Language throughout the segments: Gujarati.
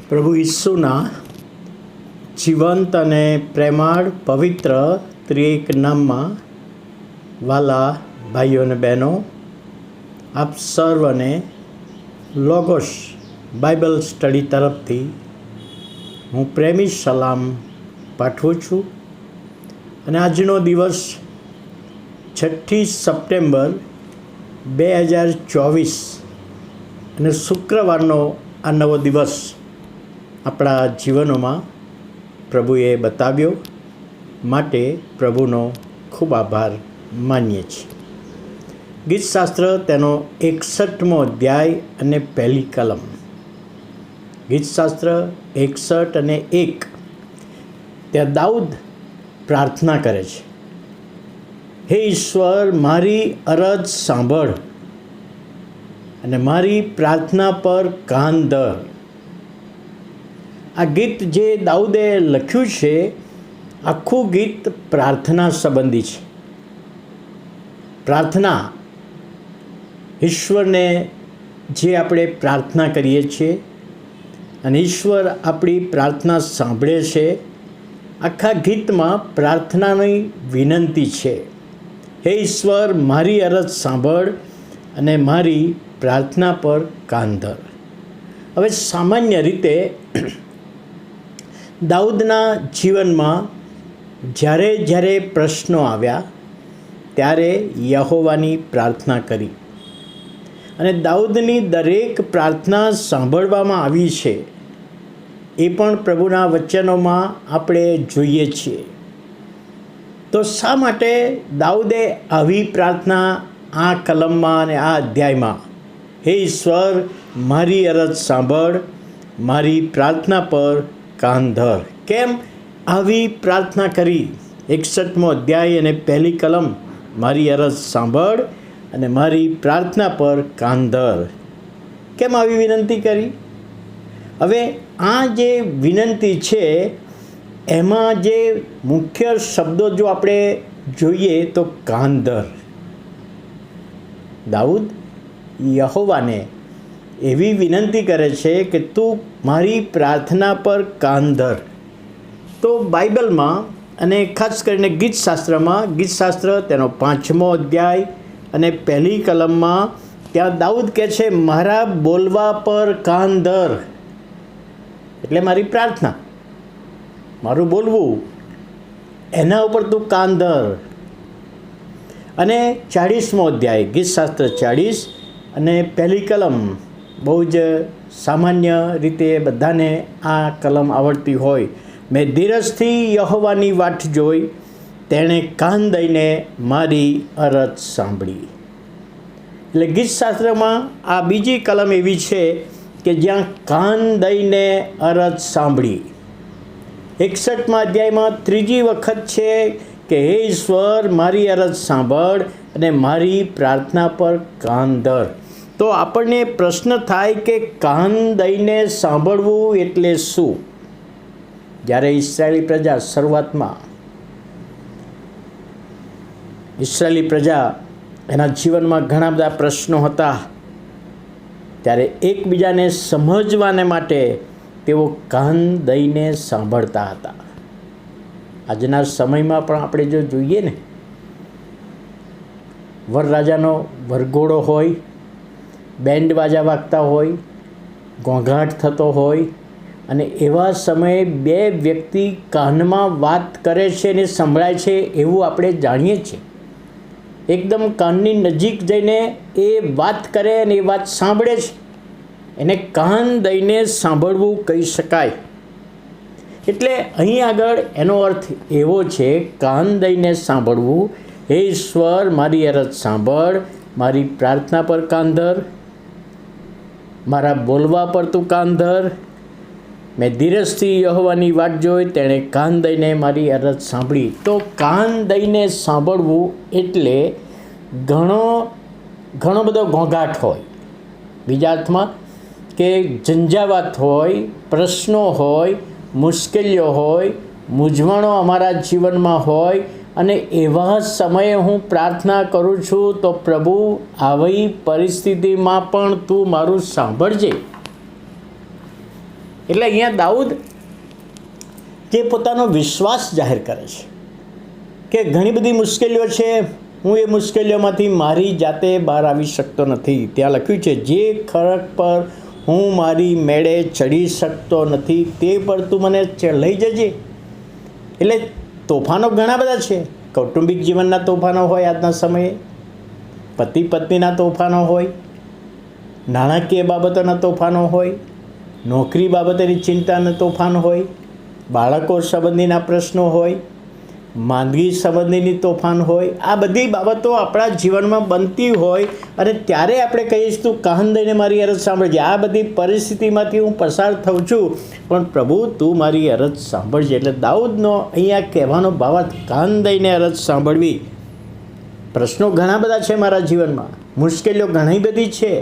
પ્રભુ ઈસુના જીવંત અને પ્રેમાળ પવિત્ર ત્રિએક નામમાં વાલા ભાઈઓ અને બહેનો, આપ સર્વને લોગોસ બાઇબલ સ્ટડી તરફથી હું પ્રેમી સલામ પાઠવું છું. અને આજનો દિવસ 6 સપ્ટેમ્બર 2024 અને શુક્રવારનો આ નવો દિવસ આપણા જીવનોમાં પ્રભુએ બતાવ્યો માટે પ્રભુનો ખૂબ આભાર માનીએ છીએ. ગીતશાસ્ત્ર તેનો 61મો અધ્યાય અને પહેલી કલમ. ગીતશાસ્ત્ર 61 અને 1 ત્યાં દાઉદ પ્રાર્થના કરે છે, હે ઈશ્વર, મારી અરજ સાંભળ અને મારી પ્રાર્થના પર કાન ધર. આ ગીત જે દાઉદે લખ્યું છે, આખું ગીત પ્રાર્થના સંબંધી છે. પ્રાર્થના, ઈશ્વરને જે આપણે પ્રાર્થના કરીએ છીએ અને ઈશ્વર આપણી પ્રાર્થના સાંભળે છે. આખા ગીતમાં પ્રાર્થનાની વિનંતી છે, હે ઈશ્વર, મારી અરજ સાંભળ અને મારી પ્રાર્થના પર કાન ધર. હવે સામાન્ય રીતે દાઉદના જીવનમાં જ્યારે જ્યારે પ્રશ્નો આવ્યા ત્યારે યહોવાની પ્રાર્થના કરી અને દાઉદની દરેક પ્રાર્થના સાંભળવામાં આવી છે. એ પણ પ્રભુના વચનોમાં આપણે જોઈએ છીએ. તો શા માટે દાઉદે આવી પ્રાર્થના આ કલમમાં અને આ અધ્યાયમાં, હે ઈશ્વર, મારી અરજ સાંભળ, મારી પ્રાર્થના પર કાન ધર, કેમ આવી પ્રાર્થના કરી? 61મો અધ્યાય અને પહેલી કલમ, મારી અરજ સાંભળ અને મારી પ્રાર્થના પર કાન ધર, કેમ આવી વિનંતી કરી? હવે આ જે વિનંતી છે એમાં જે મુખ્ય શબ્દો જો આપણે જોઈએ તો કાન ધર. દાઉદ યહોવાને એવી વિનંતી કરે છે કે તું મારી પ્રાર્થના પર કાન ધર. તો બાઇબલમાં અને ખાસ કરીને ગીતશાસ્ત્ર તેનો 5મો અધ્યાય અને પહેલી કલમમાં ત્યાં દાઉદ કહે છે, મારા બોલવા પર કાન ધર. એટલે મારી પ્રાર્થના, મારું બોલવું, એના ઉપર તું કાન ધર. અને 40મો અધ્યાય, ગીતશાસ્ત્ર 40 અને પહેલી કલમ, બહુ જ સામાન્ય રીતે બધાને આ કલમ આવડતી હોય. મેં ધીરજથી યહોવાની વાટ જોઈ, તેણે કાન દઈને મારી અરજ સાંભળી. એટલે ગીતશાસ્ત્રમાં આ બીજી કલમ એવી છે કે જ્યાં કાન દઈને અરજ સાંભળી. 61મા અધ્યાયમાં ત્રીજી વખત છે કે હે ઈશ્વર, મારી અરજ સાંભળ અને મારી પ્રાર્થના પર કાન ધર. તો આપણને પ્રશ્ન થાય કે કાન દઈને સાંભળવું એટલે શું? જ્યારે ઇસરાયેલી પ્રજા શરૂઆતમાં, ઇસરાયેલી પ્રજા એના જીવનમાં ઘણા બધા પ્રશ્નો હતા, ત્યારે એકબીજાને સમજવાને માટે તેઓ કાન દઈને સાંભળતા હતા. આજના સમયમાં પણ આપણે જો જોઈએ ને, વરરાજાનો વરઘોડો હોય, બેન્ડ બાજા વાગતા હોય, ઘોંઘાટ થતો હોય અને એવા સમયે બે વ્યક્તિ કાનમાં વાત કરે છે અને સંભળાય છે એવું આપણે જાણીએ છીએ. એકદમ કાનની નજીક જઈને એ વાત કરે અને એ વાત સાંભળે છે, એને કાન દઈને સાંભળવું કહી શકાય. એટલે અહીં આગળ એનો અર્થ એવો છે, કાન દઈને સાંભળવું, હે ઈશ્વર, મારી અરજ સાંભળ, મારી પ્રાર્થના પર કાન ધર, મારા બોલવા પર તું કાન ધર. મેં ધીરજથી યહોવાની વાટ જોઈ, તેણે કાન દઈને મારી અરજ સાંભળી. તો કાન દઈને સાંભળવું એટલે ઘણો બધો ઘોંઘાટ હોય, બીજા અર્થમાં કે ઝંઝાવાત હોય, પ્રશ્નો હોય, મુશ્કેલીઓ હોય, મૂંઝવણો અમારા જીવનમાં હોય અને એવા સમયે હું પ્રાર્થના કરું છું તો પ્રભુ, આવી પરિસ્થિતિમાં પણ તું મારું સાંભળજે. એટલે અહીંયા દાઉદ જે પોતાનો વિશ્વાસ જાહેર કરે છે કે ઘણી બધી મુશ્કેલીઓ છે, હું એ મુશ્કેલીઓમાંથી મારી જાતે બહાર આવી શકતો નથી. ત્યાં લખ્યું છે, જે ખડક પર હું મારી મેળે ચડી શકતો નથી તે પર તું મને લઈ જજે. એટલે તોફાનો ઘણા બધા છે. કૌટુંબિક જીવનના તોફાનો હોય, આજના સમયે પતિ પત્નીના તોફાનો હોય, નાણાકીય બાબતોના તોફાનો હોય, નોકરી બાબતેની ચિંતાના તોફાન હોય, બાળકો સંબંધીના પ્રશ્નો હોય, માંદગી સંબંધીની તોફાન હોય. આ બધી બાબતો આપણા જીવનમાં બનતી હોય અને ત્યારે આપણે કહીશ, તું કાન દઈને મારી અરજ સાંભળજે. આ બધી પરિસ્થિતિમાંથી હું પસાર થઉં છું, પણ પ્રભુ તું મારી અરજ સાંભળજે. એટલે દાઉદનો અહીંયા કહેવાનો ભાવાર્થ કાન દઈને અરજ સાંભળવી. પ્રશ્નો ઘણા બધા છે મારા જીવનમાં, મુશ્કેલીઓ ઘણી બધી છે,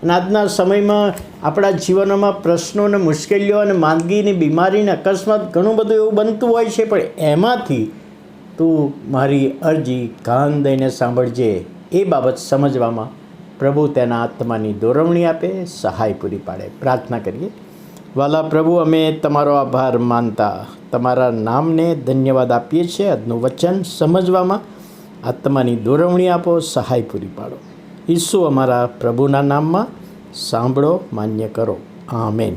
અને આજના સમયમાં આપણા જીવનોમાં પ્રશ્નો અને મુશ્કેલીઓ અને માંદગીની બીમારીને અકસ્માત ઘણું બધું એવું બનતું હોય છે, પણ એમાંથી તું મારી અરજી કાન દઈને સાંભળજે. એ બાબત સમજવામાં પ્રભુ તેના આત્માની દોરવણી આપે, સહાય પૂરી પાડે. પ્રાર્થના કરીએ. વાલા પ્રભુ, અમે તમારો આભાર માનતા તમારા નામને ધન્યવાદ આપીએ છીએ. આજનું વચન સમજવામાં આત્માની દોરવણી આપો, સહાય પૂરી પાડો. ઈસુ અમારા પ્રભુના નામમાં સાંભળો, માન્ય કરો. આમેન.